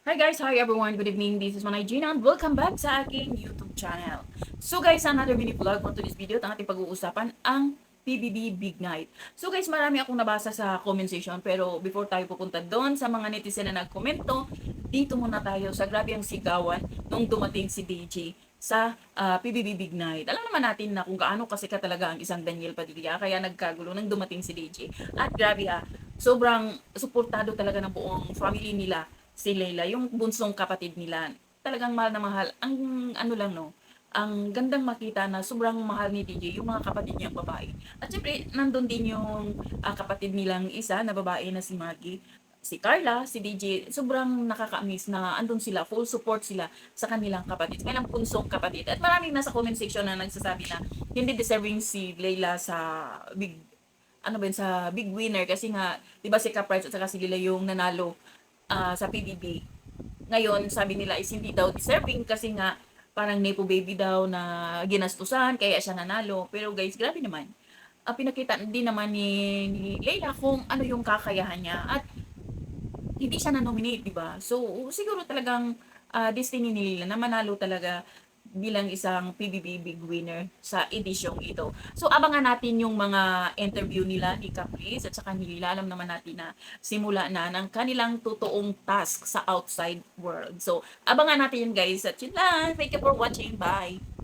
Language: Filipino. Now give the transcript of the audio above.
Hi guys, hi everyone, good evening, this is Manay Gina and welcome back sa aking YouTube channel. So guys, another mini vlog on today's video, ang ating pag-uusapan ang PBB Big Night. So guys, marami akong nabasa sa comment section pero before tayo pupunta doon sa mga netizen na nagkomento, dito muna tayo sa grabe ang sigawan nung dumating si DJ sa PBB Big Night. Alam naman natin na kung gaano kasikat talaga ang isang Daniel Padilla kaya nagkagulo nang dumating si DJ. At grabe sobrang suportado talaga ng buong family nila si Leila, yung bunsong kapatid nila. Talagang mahal na mahal. Ang ano lang no, ang gandang makita na sobrang mahal ni DJ yung mga kapatid niyang babae. At syempre, nandun din yung kapatid nilang isa na babae na si Maggie, si Carla, si DJ, sobrang nakaka-amaze na andun sila, full support sila sa kanilang kapatid, kanilang punsong kapatid. At maraming nasa comment section na nagsasabi na hindi deserving si Leila sa big ano ba yun, sa big winner kasi nga 'di ba si Caprice at saka si Lila yung nanalo sa PBB. Ngayon, sabi nila is hindi daw deserving kasi nga parang nepo baby daw na ginastusan kaya siya nanalo. Pero guys, grabe naman. Pinakita din naman ni Leila kung ano yung kakayahan niya at hindi siya na-nominate, di ba? So, siguro talagang destiny ni Leila na manalo talaga bilang isang PBB big winner sa edisyong ito. So, abangan natin yung mga interview nila ni Caprice at saka ni Lila. Alam naman natin na simula na ng kanilang totoong task sa outside world. So, abangan natin yun guys. At yun lang. Thank you for watching. Bye!